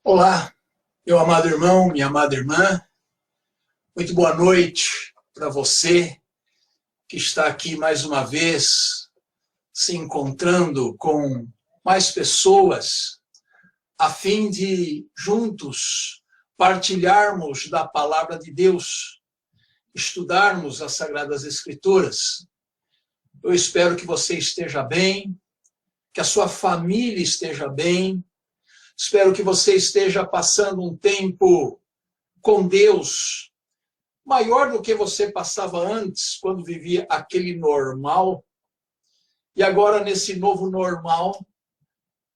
Olá, meu amado irmão, minha amada irmã, muito boa noite para você que está aqui mais uma vez se encontrando com mais pessoas a fim de juntos partilharmos da palavra de Deus, estudarmos as Sagradas Escrituras. Eu espero que você esteja bem, que a sua família esteja bem. Espero que você esteja passando um tempo com Deus maior do que você passava antes, quando vivia aquele normal. E agora, nesse novo normal,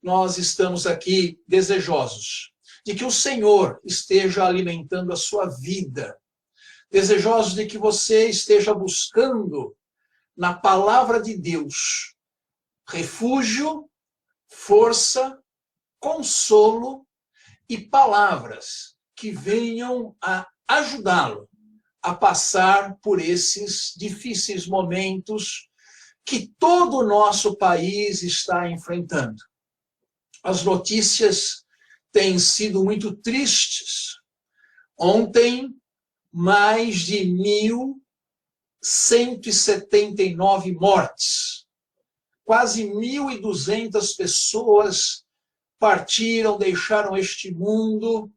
nós estamos aqui desejosos de que o Senhor esteja alimentando a sua vida, desejosos de que você esteja buscando na palavra de Deus refúgio, força, consolo e palavras que venham a ajudá-lo a passar por esses difíceis momentos que todo o nosso país está enfrentando. As notícias têm sido muito tristes. Ontem, mais de 1.179 mortes. Quase 1.200 pessoas partiram, deixaram este mundo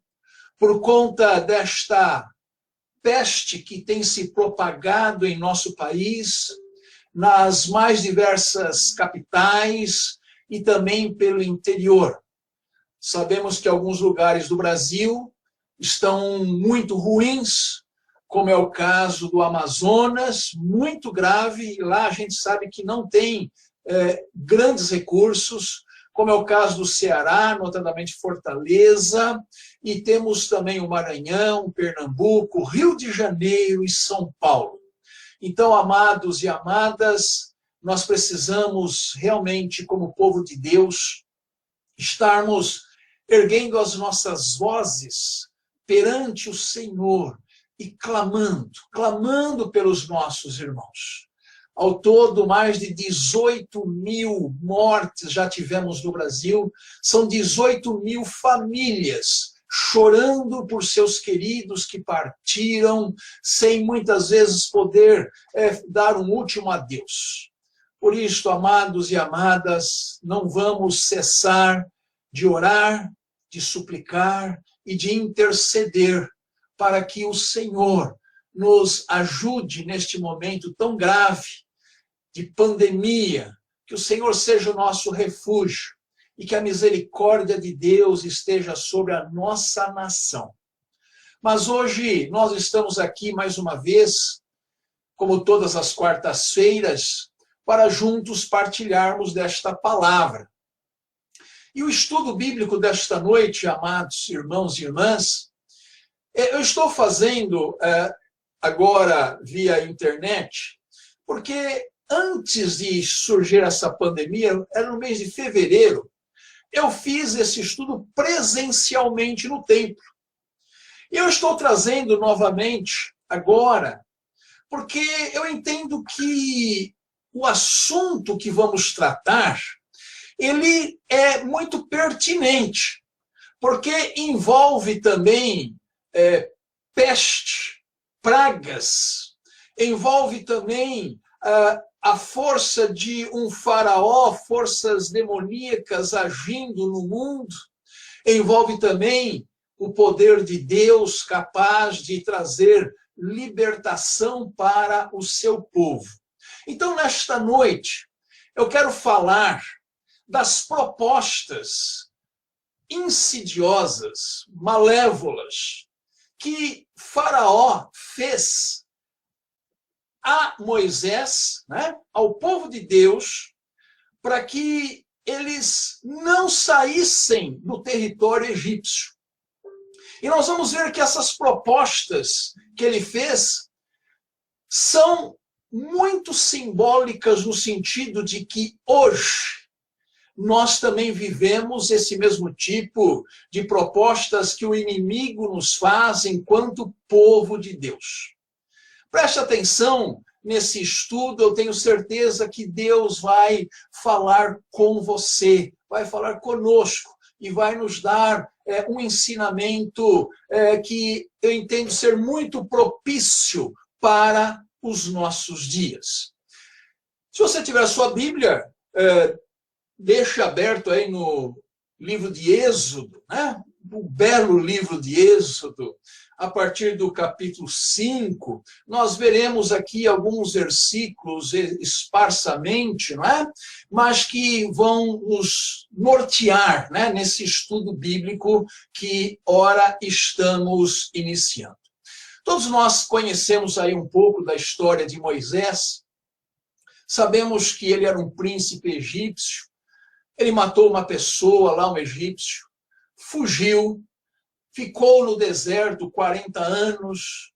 por conta desta peste que tem se propagado em nosso país, nas mais diversas capitais e também pelo interior. Sabemos que alguns lugares do Brasil estão muito ruins, como é o caso do Amazonas, muito grave, e lá a gente sabe que não tem grandes recursos, como é o caso do Ceará, notadamente Fortaleza, e temos também o Maranhão, Pernambuco, Rio de Janeiro e São Paulo. Então, amados e amadas, nós precisamos realmente, como povo de Deus, estarmos erguendo as nossas vozes perante o Senhor e clamando pelos nossos irmãos. Ao todo, mais de 18.000 mortes já tivemos no Brasil. São 18.000 famílias chorando por seus queridos que partiram, sem muitas vezes poder dar um último adeus. Por isso, amados e amadas, não vamos cessar de orar, de suplicar e de interceder para que o Senhor nos ajude neste momento tão grave de pandemia, que o Senhor seja o nosso refúgio e que a misericórdia de Deus esteja sobre a nossa nação. Mas hoje nós estamos aqui mais uma vez, como todas as quartas-feiras, para juntos partilharmos desta palavra. E o estudo bíblico desta noite, amados irmãos e irmãs, eu estou fazendo agora via internet, porque antes de surgir essa pandemia, era no mês de fevereiro, eu fiz esse estudo presencialmente no templo. E eu estou trazendo novamente agora, porque eu entendo que o assunto que vamos tratar, ele é muito pertinente, porque envolve também peste, pragas, envolve também a força de um faraó, forças demoníacas agindo no mundo, envolve também o poder de Deus capaz de trazer libertação para o seu povo. Então, nesta noite, eu quero falar das propostas insidiosas, malévolas, que Faraó fez a Moisés, ao povo de Deus, para que eles não saíssem do território egípcio. E nós vamos ver que essas propostas que ele fez são muito simbólicas no sentido de que hoje nós também vivemos esse mesmo tipo de propostas que o inimigo nos faz enquanto povo de Deus. Preste atenção nesse estudo, eu tenho certeza que Deus vai falar com você, vai falar conosco, e vai nos dar um ensinamento que eu entendo ser muito propício para os nossos dias. Se você tiver a sua Bíblia, deixe aberto aí no livro de Êxodo, né? O belo livro de Êxodo, a partir do capítulo 5, nós veremos aqui alguns versículos esparsamente, não é? Mas que vão nos nortear, né? Nesse estudo bíblico que ora estamos iniciando. Todos nós conhecemos aí um pouco da história de Moisés, sabemos que ele era um príncipe egípcio, ele matou uma pessoa lá, um egípcio, fugiu, ficou no deserto 40 anos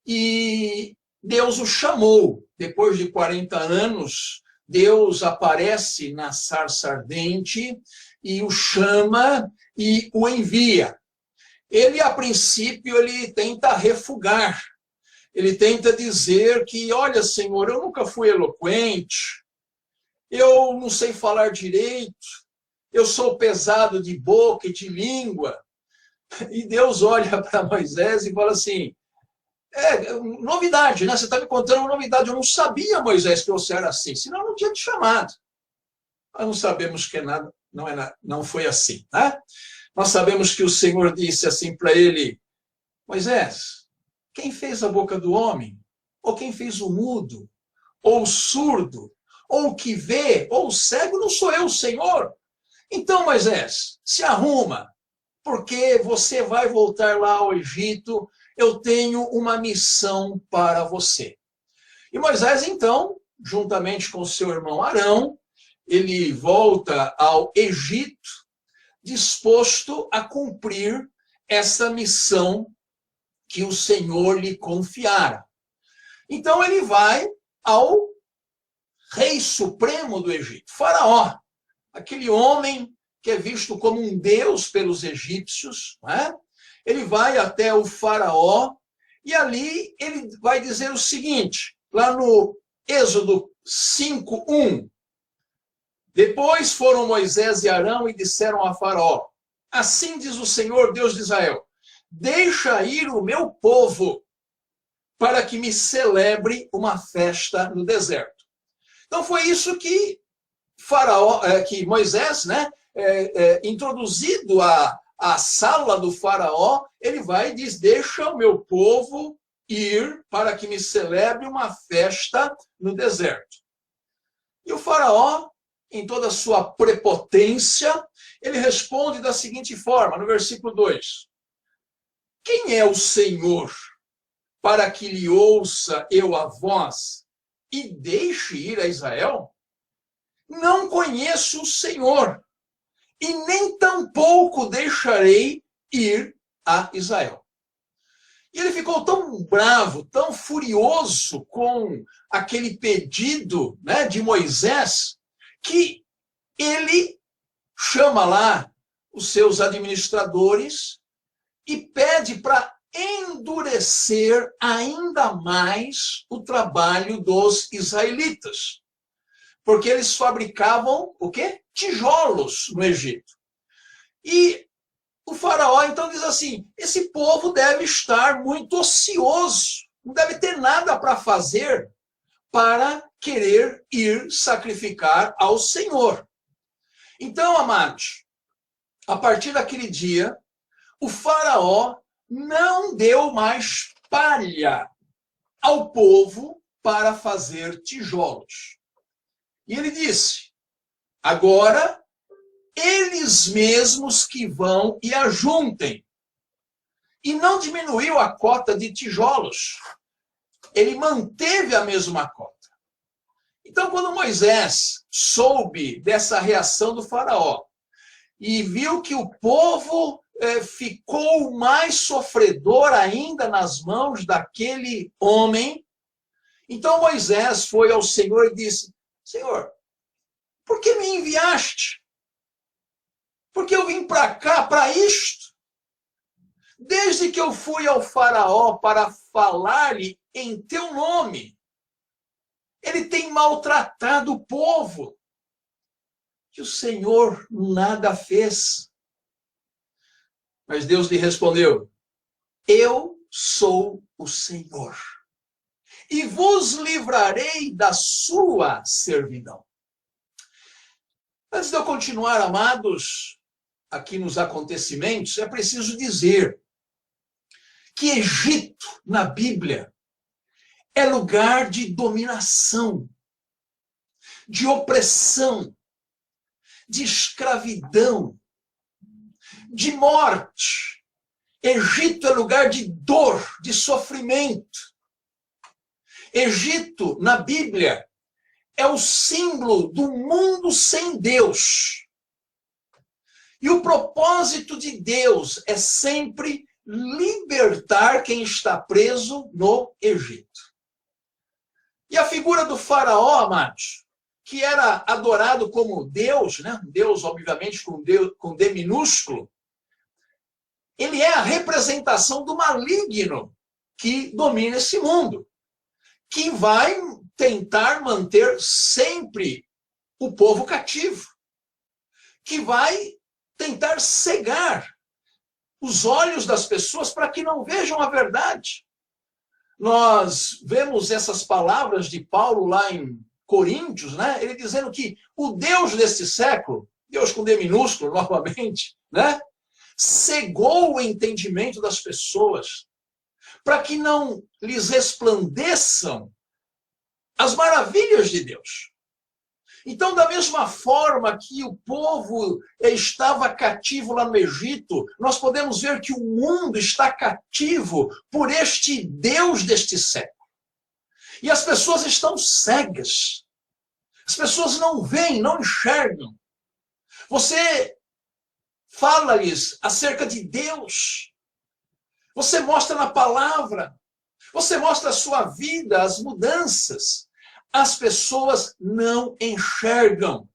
e Deus o chamou. Depois de 40 anos, Deus aparece na sarça ardente e o chama e o envia. Ele, a princípio, ele tenta refugar. Ele tenta dizer que, olha, Senhor, eu nunca fui eloquente, eu não sei falar direito, eu sou pesado de boca e de língua. E Deus olha para Moisés e fala assim, novidade, né? Você está me contando uma novidade. Eu não sabia, Moisés, que você era assim, senão eu não tinha te chamado. Nós não sabemos que nada, não foi assim, né? Nós sabemos que o Senhor disse assim para ele, Moisés, quem fez a boca do homem? Ou quem fez o mudo? Ou o surdo? Ou o que vê? Ou o cego? Não sou eu, Senhor. Então, Moisés, se arruma, porque você vai voltar lá ao Egito, eu tenho uma missão para você. E Moisés, então, juntamente com seu irmão Arão, ele volta ao Egito, disposto a cumprir essa missão que o Senhor lhe confiara. Então ele vai ao rei supremo do Egito, Faraó, aquele homem que é visto como um deus pelos egípcios, né? Ele vai até o Faraó e ali ele vai dizer o seguinte, lá no Êxodo 5:1, depois foram Moisés e Arão e disseram a Faraó, assim diz o Senhor, Deus de Israel, deixa ir o meu povo para que me celebre uma festa no deserto. Então foi isso que que Moisés, né, introduzido à sala do Faraó, ele vai e diz, deixa o meu povo ir para que me celebre uma festa no deserto. E o Faraó, em toda a sua prepotência, ele responde da seguinte forma, no versículo 2. Quem é o Senhor para que lhe ouça eu a voz e deixe ir a Israel? Não conheço o Senhor e nem tampouco deixarei ir a Israel. E ele ficou tão bravo, tão furioso com aquele pedido, né, de Moisés, que ele chama lá os seus administradores e pede para endurecer ainda mais o trabalho dos israelitas. Porque eles fabricavam o quê? Tijolos no Egito. E o Faraó então diz assim, esse povo deve estar muito ocioso, não deve ter nada para fazer para querer ir sacrificar ao Senhor. Então, amados, a partir daquele dia, o Faraó não deu mais palha ao povo para fazer tijolos. E ele disse, agora, eles mesmos que vão e ajuntem. E não diminuiu a cota de tijolos. Ele manteve a mesma cota. Então, quando Moisés soube dessa reação do Faraó e viu que o povo ficou mais sofredor ainda nas mãos daquele homem, então Moisés foi ao Senhor e disse, Senhor, por que me enviaste? Porque eu vim para cá, para isto. Desde que eu fui ao Faraó para falar-lhe em teu nome, ele tem maltratado o povo, que o Senhor nada fez. Mas Deus lhe respondeu: eu sou o Senhor, e vos livrarei da sua servidão. Antes de eu continuar, amados, aqui nos acontecimentos, é preciso dizer que Egito, na Bíblia, é lugar de dominação, de opressão, de escravidão, de morte. Egito é lugar de dor, de sofrimento. Egito, na Bíblia, é o símbolo do mundo sem Deus. E o propósito de Deus é sempre libertar quem está preso no Egito. E a figura do faraó, amados, que era adorado como Deus, né? Deus, obviamente, com D minúsculo, ele é a representação do maligno que domina esse mundo, que vai tentar manter sempre o povo cativo, que vai tentar cegar os olhos das pessoas para que não vejam a verdade. Nós vemos essas palavras de Paulo lá em Coríntios, né? Ele dizendo que o Deus deste século, Deus com D minúsculo novamente, né? Cegou o entendimento das pessoas para que não lhes resplandeçam as maravilhas de Deus. Então, da mesma forma que o povo estava cativo lá no Egito, nós podemos ver que o mundo está cativo por este Deus deste século. E as pessoas estão cegas. As pessoas não veem, não enxergam. Você fala-lhes acerca de Deus. Você mostra na palavra. Você mostra a sua vida, as mudanças. As pessoas não enxergam.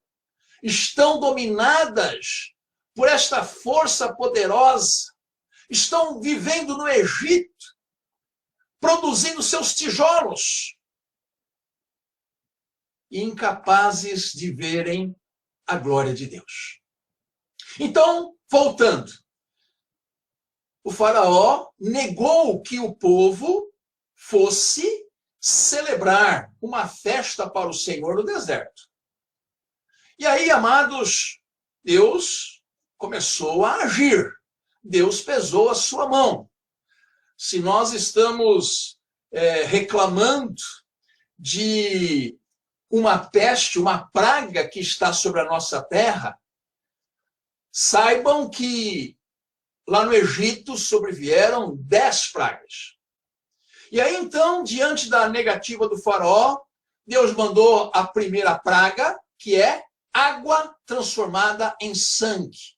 Estão dominadas por esta força poderosa. Estão vivendo no Egito, produzindo seus tijolos, e incapazes de verem a glória de Deus. Então, voltando, o faraó negou que o povo fosse celebrar uma festa para o Senhor no deserto. E aí, amados, Deus começou a agir. Deus pesou a sua mão. Se nós estamos reclamando de uma peste, uma praga que está sobre a nossa terra, saibam que lá no Egito sobrevieram 10 pragas. E aí, então, diante da negativa do faraó, Deus mandou a primeira praga, que é água transformada em sangue.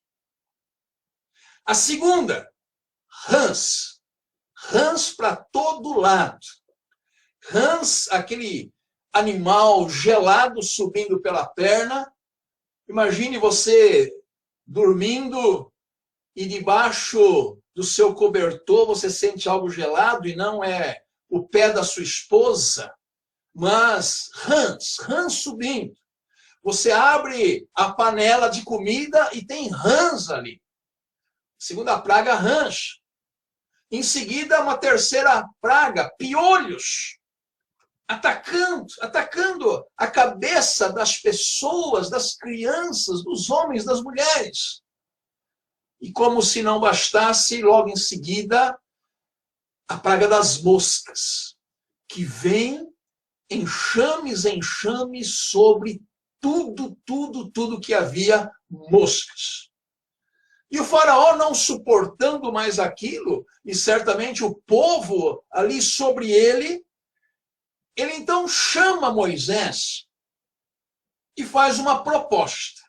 A segunda, rãs. Rãs para todo lado. Rãs, aquele animal gelado subindo pela perna. Imagine você dormindo e debaixo do seu cobertor você sente algo gelado e não é o pé da sua esposa, mas rãs subindo. Você abre a panela de comida e tem rãs ali. Segunda praga, rãs. Em seguida, uma terceira praga, piolhos, atacando a cabeça das pessoas, das crianças, dos homens, das mulheres. E como se não bastasse, logo em seguida, a praga das moscas, que vem enxames sobre tudo que havia moscas. E o faraó, não suportando mais aquilo, e certamente o povo ali sobre ele então chama Moisés e faz uma proposta.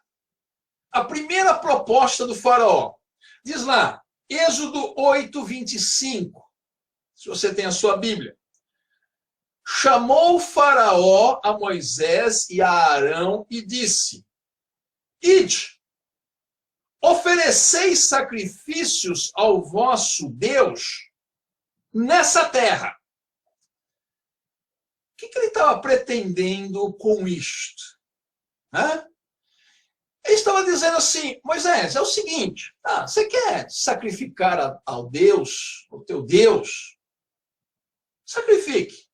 A primeira proposta do faraó, diz lá, Êxodo 8, 25, se você tem a sua Bíblia. Chamou o faraó a Moisés e a Arão e disse: ide, ofereceis sacrifícios ao vosso Deus nessa terra. O que ele estava pretendendo com isto? Ele estava dizendo assim, Moisés, é o seguinte, você quer sacrificar ao Deus, ao teu Deus? Sacrifique.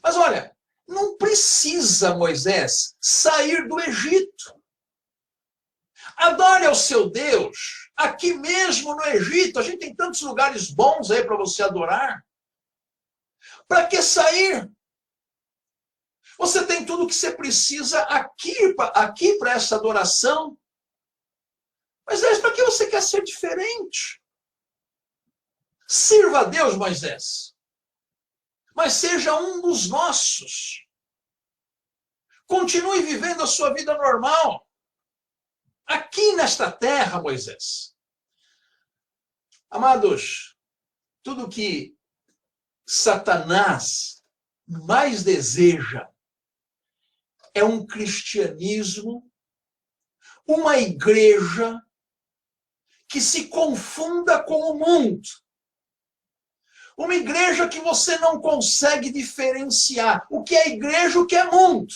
Mas olha, não precisa, Moisés, sair do Egito. Adore ao seu Deus, aqui mesmo no Egito. A gente tem tantos lugares bons aí para você adorar. Para que sair? Você tem tudo o que você precisa aqui para essa adoração. Mas para que você quer ser diferente? Sirva a Deus, Moisés. Mas seja um dos nossos. Continue vivendo a sua vida normal. Aqui nesta terra, Moisés. Amados, tudo que Satanás mais deseja é um cristianismo, uma igreja que se confunda com o mundo. Uma igreja que você não consegue diferenciar o que é igreja e o que é mundo.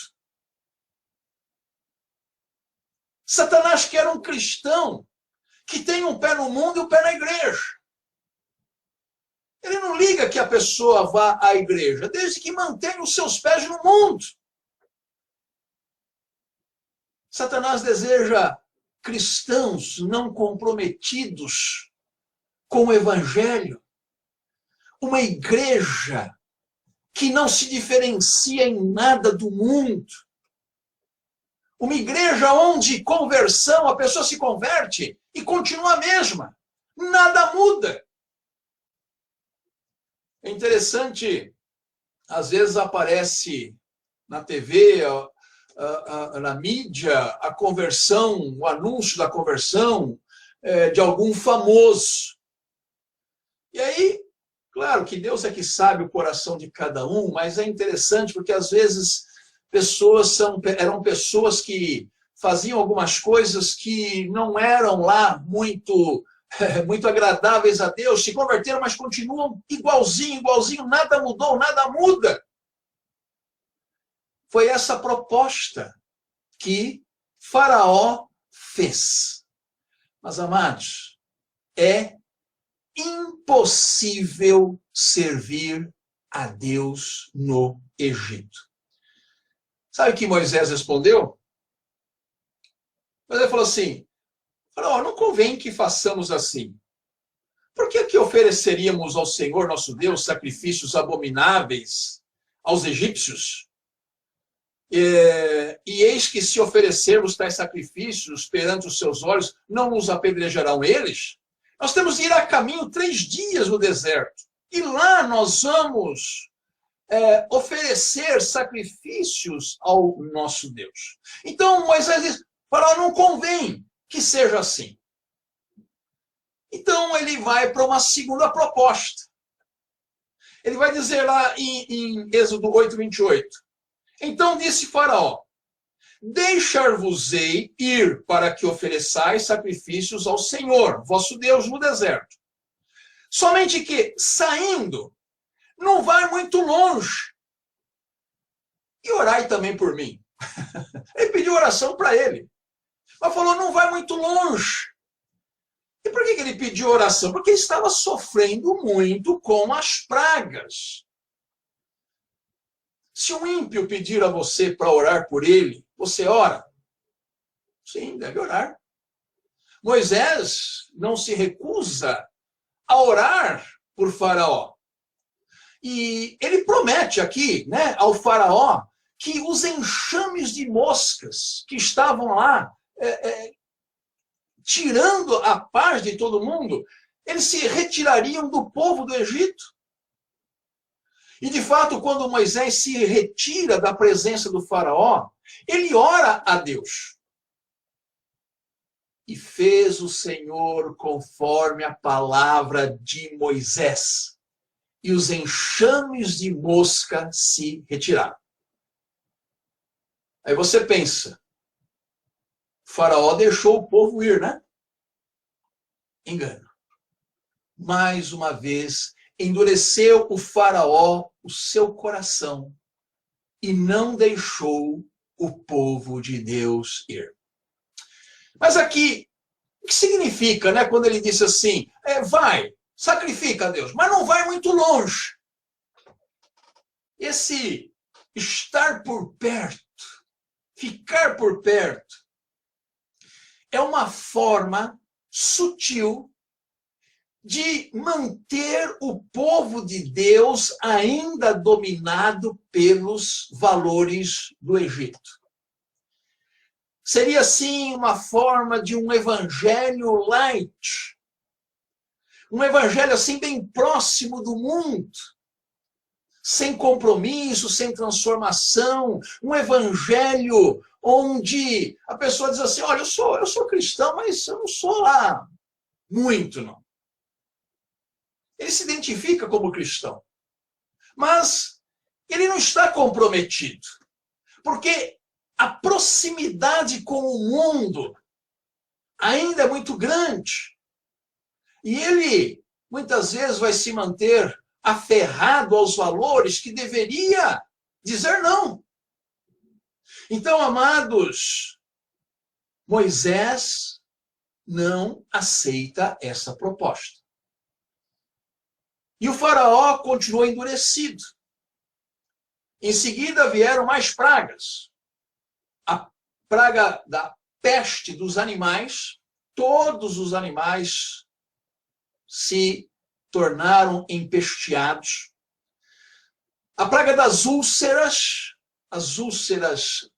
Satanás quer um cristão que tem um pé no mundo e um pé na igreja. Ele não liga que a pessoa vá à igreja, desde que mantenha os seus pés no mundo. Satanás deseja cristãos não comprometidos com o evangelho. Uma igreja que não se diferencia em nada do mundo. Uma igreja onde conversão, a pessoa se converte e continua a mesma. Nada muda. É interessante, às vezes aparece na TV, na mídia, a conversão, o anúncio da conversão de algum famoso. E aí, claro que Deus é que sabe o coração de cada um, mas é interessante porque às vezes eram pessoas que faziam algumas coisas que não eram lá muito agradáveis a Deus, se converteram, mas continuam igualzinho, nada mudou, nada muda. Foi essa proposta que Faraó fez. Mas, amados, é impossível servir a Deus no Egito. Sabe o que Moisés respondeu? Moisés falou assim, não convém que façamos assim. Por que ofereceríamos ao Senhor nosso Deus sacrifícios abomináveis aos egípcios? E eis que se oferecermos tais sacrifícios perante os seus olhos, não nos apedrejarão eles? Nós temos de ir a caminho 3 dias no deserto. E lá nós vamos oferecer sacrifícios ao nosso Deus. Então Moisés diz, não convém que seja assim. Então ele vai para uma segunda proposta. Ele vai dizer lá em Êxodo 8:28. Então disse Faraó, deixar-vos-ei ir para que ofereçais sacrifícios ao Senhor, vosso Deus, no deserto. Somente que, saindo, não vai muito longe. E orai também por mim. Ele pediu oração para ele. Mas falou, não vai muito longe. E por que ele pediu oração? Porque ele estava sofrendo muito com as pragas. Se um ímpio pedir a você para orar por ele, você ora? Sim, deve orar. Moisés não se recusa a orar por Faraó. E ele promete aqui, ao Faraó que os enxames de moscas que estavam lá tirando a paz de todo mundo, eles se retirariam do povo do Egito. E, de fato, quando Moisés se retira da presença do Faraó, ele ora a Deus. E fez o Senhor conforme a palavra de Moisés. E os enxames de mosca se retiraram. Aí você pensa, Faraó deixou o povo ir, né? Engano. Mais uma vez, endureceu o Faraó o seu coração e não deixou o povo de Deus ir. Mas aqui, o que significa, né, quando ele disse assim, vai, sacrifica a Deus, mas não vai muito longe. Esse estar por perto, ficar por perto, é uma forma sutil de manter o povo de Deus ainda dominado pelos valores do Egito. Seria, assim, uma forma de um evangelho light, um evangelho, assim, bem próximo do mundo, sem compromisso, sem transformação, um evangelho onde a pessoa diz assim, olha, eu sou cristão, mas eu não sou lá muito, não. Ele se identifica como cristão, mas ele não está comprometido, porque a proximidade com o mundo ainda é muito grande. E ele, muitas vezes, vai se manter aferrado aos valores que deveria dizer não. Então, amados, Moisés não aceita essa proposta. E o faraó continuou endurecido. Em seguida vieram mais pragas. A praga da peste dos animais, todos os animais se tornaram empesteados. A praga das úlceras, as úlceras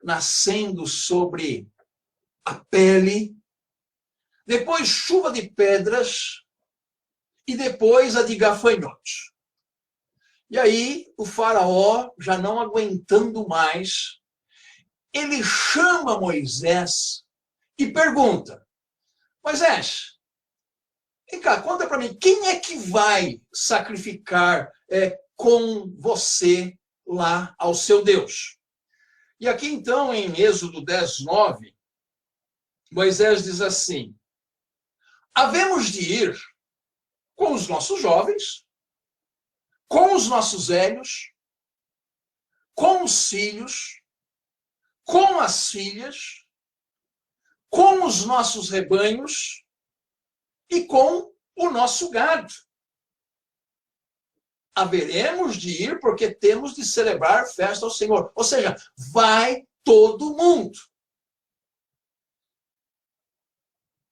nascendo sobre a pele. Depois chuva de pedras e depois a de gafanhotos. E aí o faraó, já não aguentando mais, ele chama Moisés e pergunta, Moisés, vem cá, conta para mim, quem é que vai sacrificar com você lá ao seu Deus? E aqui então, em Êxodo 10:9, Moisés diz assim, havemos de ir com os nossos jovens, com os nossos velhos, com os filhos, com as filhas, com os nossos rebanhos e com o nosso gado. Haveremos de ir porque temos de celebrar festa ao Senhor. Ou seja, vai todo mundo.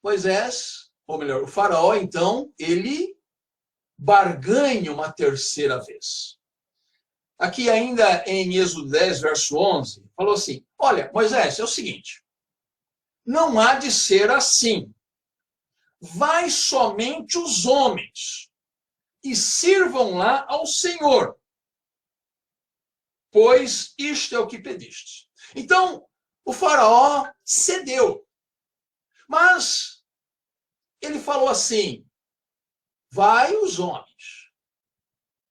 Moisés, ou melhor, o faraó, então, ele barganha uma terceira vez. Aqui ainda em Êxodo 10, verso 11, falou assim, olha, Moisés, é o seguinte, não há de ser assim. Vai somente os homens e sirvam lá ao Senhor, pois isto é o que pediste. Então, o faraó cedeu, mas ele falou assim, vai os homens,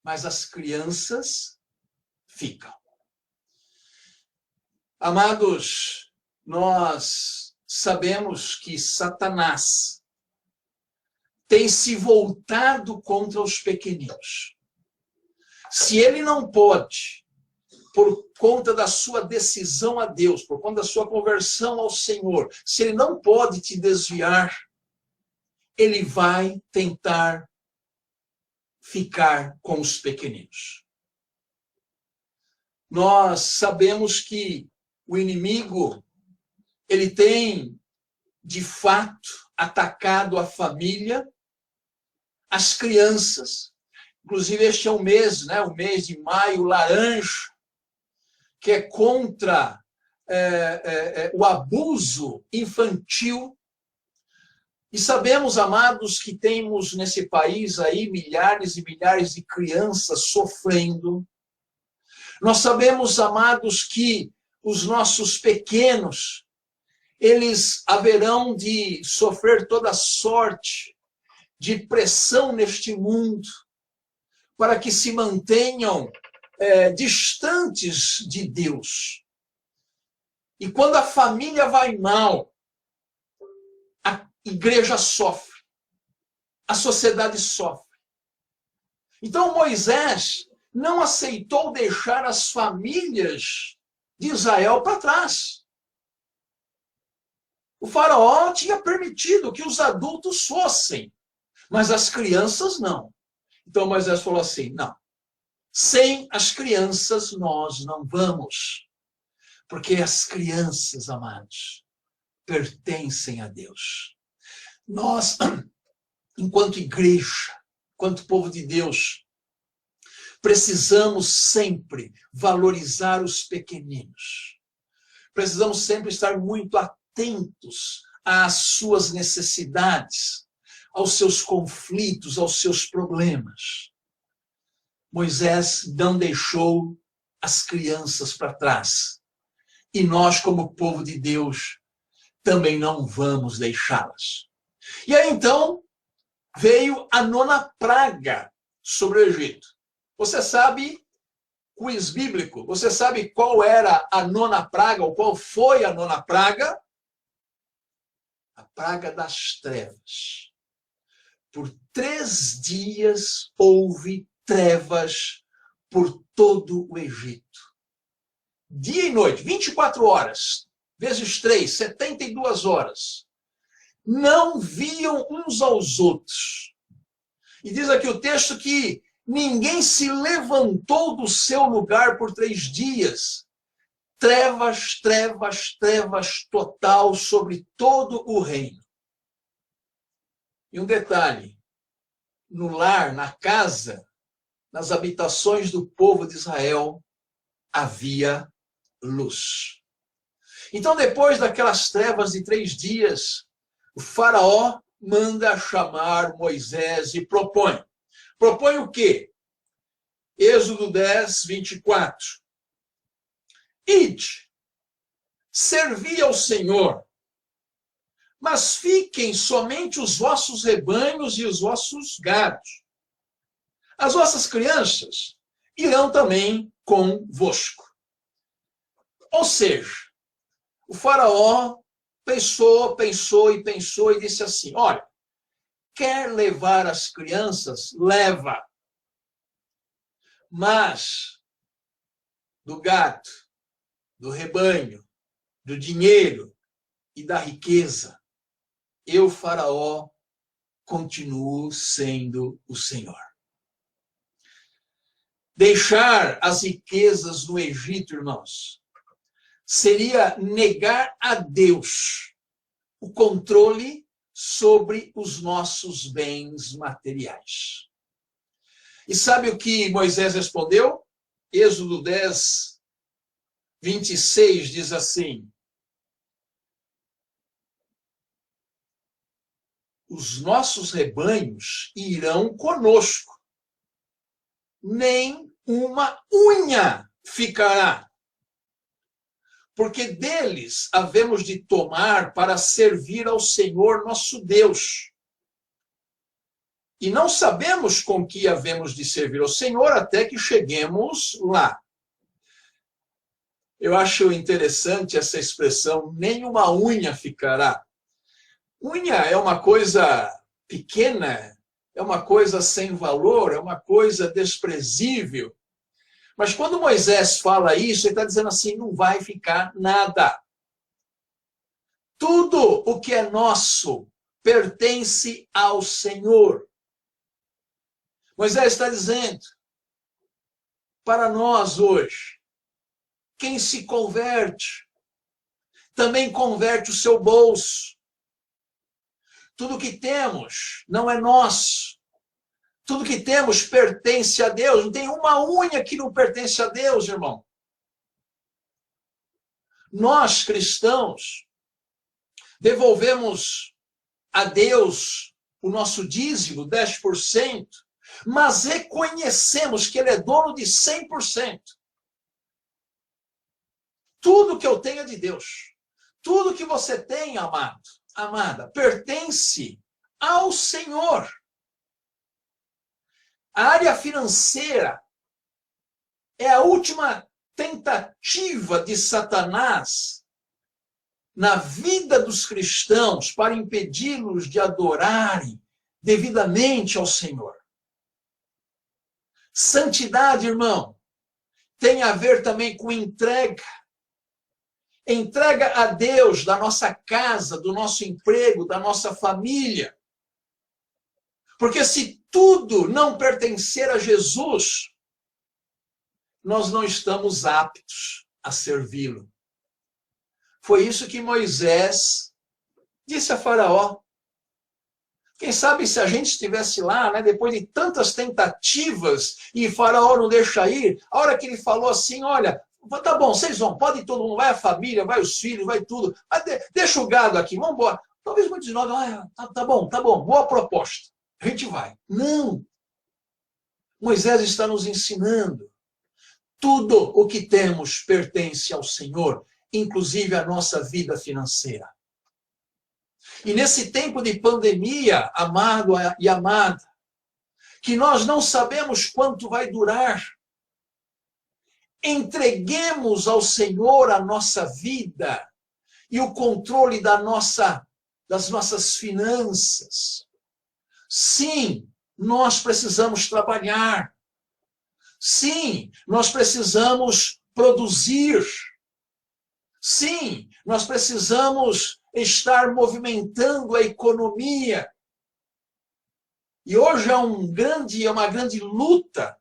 mas as crianças ficam. Amados, nós sabemos que Satanás tem se voltado contra os pequeninos. Se ele não pode, por conta da sua decisão a Deus, por conta da sua conversão ao Senhor, se ele não pode te desviar, ele vai tentar ficar com os pequeninos. Nós sabemos que o inimigo, ele tem, de fato, atacado a família, as crianças. Inclusive, este é o mês, né? O mês de maio laranja, que é contra o abuso infantil. E sabemos, amados, que temos nesse país aí milhares e milhares de crianças sofrendo. Nós sabemos, amados, que os nossos pequenos, eles haverão de sofrer toda sorte de pressão neste mundo, para que se mantenham distantes de Deus. E quando a família vai mal, a igreja sofre, a sociedade sofre. Então Moisés não aceitou deixar as famílias de Israel para trás. O faraó tinha permitido que os adultos fossem, mas as crianças não. Então Moisés falou assim, não, sem as crianças nós não vamos, porque as crianças, amados, pertencem a Deus. Nós, enquanto igreja, enquanto povo de Deus, precisamos sempre valorizar os pequeninos. Precisamos sempre estar muito atentos às suas necessidades, aos seus conflitos, aos seus problemas. Moisés não deixou as crianças para trás. E nós, como povo de Deus, também não vamos deixá-las. E aí, então, veio a 9ª praga sobre o Egito. Você sabe, quiz bíblico, você sabe qual era a 9ª praga, ou qual foi a 9ª praga? A praga das trevas. Por 3 dias houve trevas por todo o Egito. Dia e noite, 24 horas, vezes 3, 72 horas. Não viam uns aos outros. E diz aqui o texto que ninguém se levantou do seu lugar por 3 dias. Trevas, trevas, trevas total sobre todo o reino. E um detalhe, no lar, na casa, nas habitações do povo de Israel, havia luz. Então, depois daquelas trevas de 3 dias, o faraó manda chamar Moisés e propõe. Propõe o quê? Êxodo 10, 24. Ide, servi ao Senhor, mas fiquem somente os vossos rebanhos e os vossos gados. As vossas crianças irão também convosco. Ou seja, o faraó pensou e disse assim, olha, quer levar as crianças? Leva. Mas do gado, do rebanho, do dinheiro e da riqueza, eu, faraó, continuo sendo o Senhor. Deixar as riquezas no Egito, irmãos, seria negar a Deus o controle sobre os nossos bens materiais. E sabe o que Moisés respondeu? Êxodo 10, 26 diz assim, os nossos rebanhos irão conosco, nem uma unha ficará, porque deles havemos de tomar para servir ao Senhor nosso Deus. E não sabemos com que havemos de servir ao Senhor até que cheguemos lá. Eu acho interessante essa expressão, nenhuma unha ficará. Unha é uma coisa pequena, é uma coisa sem valor, é uma coisa desprezível. Mas quando Moisés fala isso, ele está dizendo assim, não vai ficar nada. Tudo o que é nosso pertence ao Senhor. Moisés está dizendo, para nós hoje, quem se converte, também converte o seu bolso. Tudo que temos não é nosso. Tudo que temos pertence a Deus. Não tem uma unha que não pertence a Deus, irmão. Nós, cristãos, devolvemos a Deus o nosso dízimo, 10%, mas reconhecemos que Ele é dono de 100%. Tudo que eu tenho é de Deus. Tudo que você tem, amado, amada, pertence ao Senhor. A área financeira é a última tentativa de Satanás na vida dos cristãos para impedi-los de adorarem devidamente ao Senhor. Santidade, irmão, tem a ver também com entrega. Entrega a Deus da nossa casa, do nosso emprego, da nossa família. Porque se tudo não pertencer a Jesus, nós não estamos aptos a servi-lo. Foi isso que Moisés disse a Faraó. Quem sabe se a gente estivesse lá, né, depois de tantas tentativas, e Faraó não deixa ir, a hora que ele falou assim, olha, tá bom, vocês vão, pode ir todo mundo, vai a família, vai os filhos, vai tudo, mas deixa o gado aqui, vamos embora. Talvez muitos de nós, tá bom, boa proposta, a gente vai. Não. Moisés está nos ensinando. Tudo o que temos pertence ao Senhor, inclusive a nossa vida financeira. E nesse tempo de pandemia, amado e amada, que nós não sabemos quanto vai durar, entreguemos ao Senhor a nossa vida e o controle das nossas finanças. Sim, nós precisamos trabalhar. Sim, nós precisamos produzir. Sim, nós precisamos estar movimentando a economia. E hoje é uma grande luta.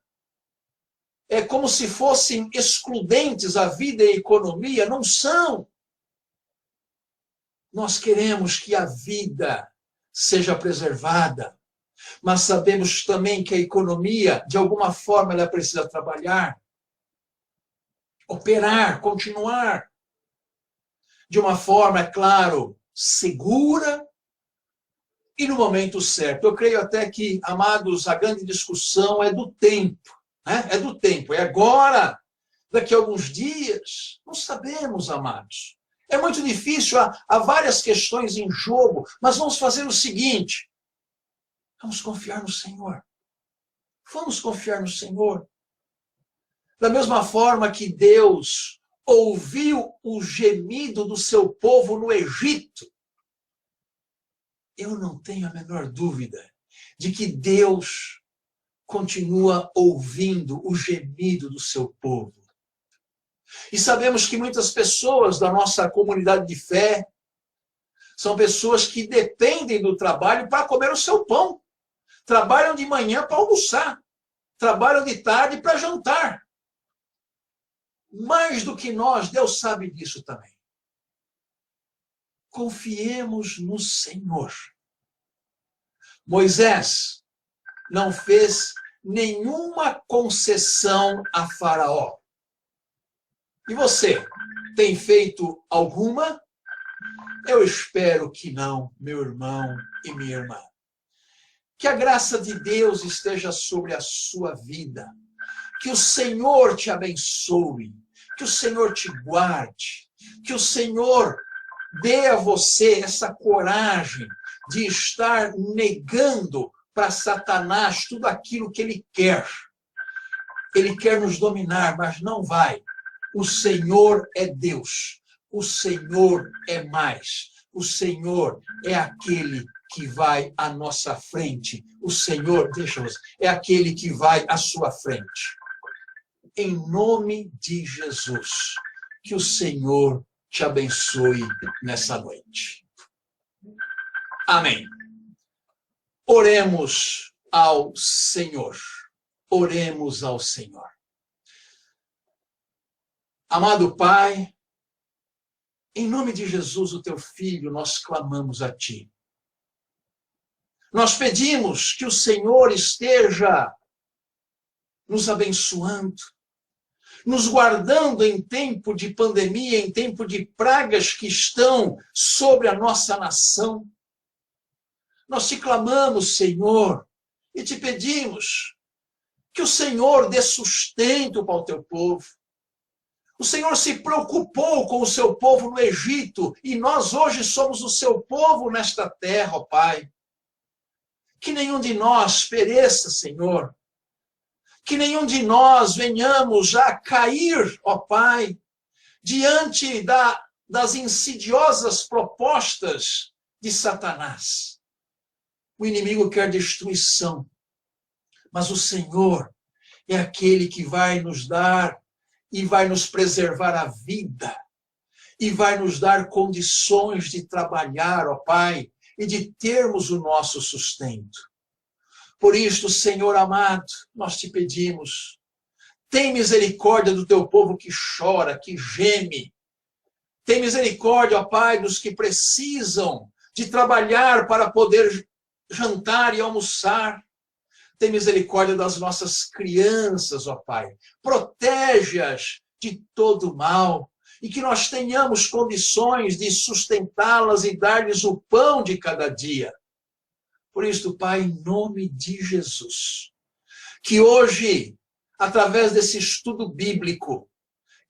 É como se fossem excludentes a vida e a economia. Não são. Nós queremos que a vida seja preservada. Mas sabemos também que a economia, de alguma forma, ela precisa trabalhar, operar, continuar. De uma forma, é claro, segura e no momento certo. Eu creio até que, amados, a grande discussão é do tempo. Né? É do tempo, é agora, daqui a alguns dias. Não sabemos, amados. É muito difícil, há várias questões em jogo, mas vamos fazer o seguinte. Vamos confiar no Senhor. Vamos confiar no Senhor. Da mesma forma que Deus ouviu o gemido do seu povo no Egito, eu não tenho a menor dúvida de que Deus continua ouvindo o gemido do seu povo. E sabemos que muitas pessoas da nossa comunidade de fé são pessoas que dependem do trabalho para comer o seu pão. Trabalham de manhã para almoçar. Trabalham de tarde para jantar. Mais do que nós, Deus sabe disso também. Confiemos no Senhor. Moisés não fez nenhuma concessão a Faraó. E você, tem feito alguma? Eu espero que não, meu irmão e minha irmã. Que a graça de Deus esteja sobre a sua vida. Que o Senhor te abençoe. Que o Senhor te guarde. Que o Senhor dê a você essa coragem de estar negando para Satanás tudo aquilo que ele quer. Ele quer nos dominar, mas não vai. O Senhor é Deus. O Senhor é mais. O Senhor é aquele que vai à nossa frente. O Senhor, é aquele que vai à sua frente. Em nome de Jesus, que o Senhor te abençoe nessa noite. Amém. Oremos ao Senhor. Oremos ao Senhor. Amado Pai, em nome de Jesus, o teu Filho, nós clamamos a ti. Nós pedimos que o Senhor esteja nos abençoando, nos guardando em tempo de pandemia, em tempo de pragas que estão sobre a nossa nação. Nós te clamamos, Senhor, e te pedimos que o Senhor dê sustento para o teu povo. O Senhor se preocupou com o seu povo no Egito, e nós hoje somos o seu povo nesta terra, ó Pai. Que nenhum de nós pereça, Senhor. Que nenhum de nós venhamos a cair, ó Pai, diante das insidiosas propostas de Satanás. O inimigo quer destruição, mas o Senhor é aquele que vai nos dar e vai nos preservar a vida. e vai nos dar condições de trabalhar, ó Pai, e de termos o nosso sustento. Por isto, Senhor amado, nós te pedimos, tem misericórdia do teu povo que chora, que geme. Tem misericórdia, ó Pai, dos que precisam de trabalhar para poder jantar e almoçar. Tem misericórdia das nossas crianças, ó Pai. Protege-as de todo mal e que nós tenhamos condições de sustentá-las e dar-lhes o pão de cada dia. Por isso, Pai, em nome de Jesus, que hoje, através desse estudo bíblico,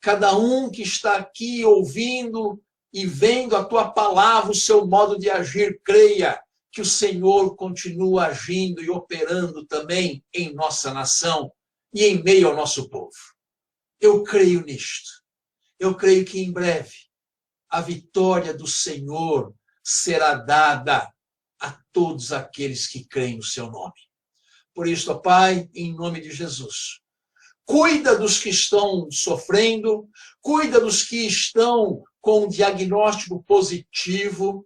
cada um que está aqui ouvindo e vendo a tua palavra, o seu modo de agir, creia que o Senhor continua agindo e operando também em nossa nação e em meio ao nosso povo. Eu creio nisto. Eu creio que em breve a vitória do Senhor será dada a todos aqueles que creem no seu nome. Por isso, ó Pai, em nome de Jesus, cuida dos que estão sofrendo, cuida dos que estão com um diagnóstico positivo,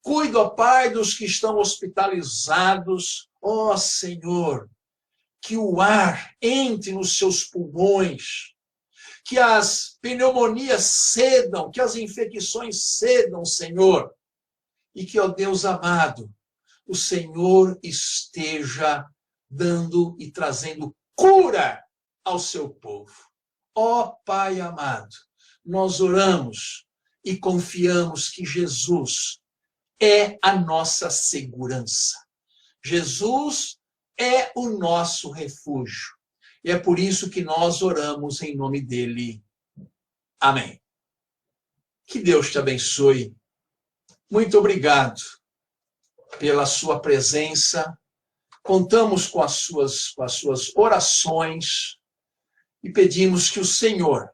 cuida, ó Pai, dos que estão hospitalizados. Ó Senhor, que o ar entre nos seus pulmões, que as pneumonias cedam, que as infecções cedam, Senhor, e que, ó Deus amado, o Senhor esteja dando e trazendo cura ao seu povo. Ó Pai amado, nós oramos e confiamos que Jesus é a nossa segurança. Jesus é o nosso refúgio. E é por isso que nós oramos em nome dele. Amém. Que Deus te abençoe. Muito obrigado pela sua presença. Contamos com as suas orações e pedimos que o Senhor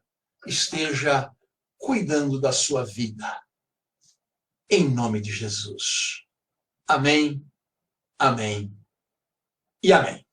esteja cuidando da sua vida. Em nome de Jesus. Amém, amém e amém.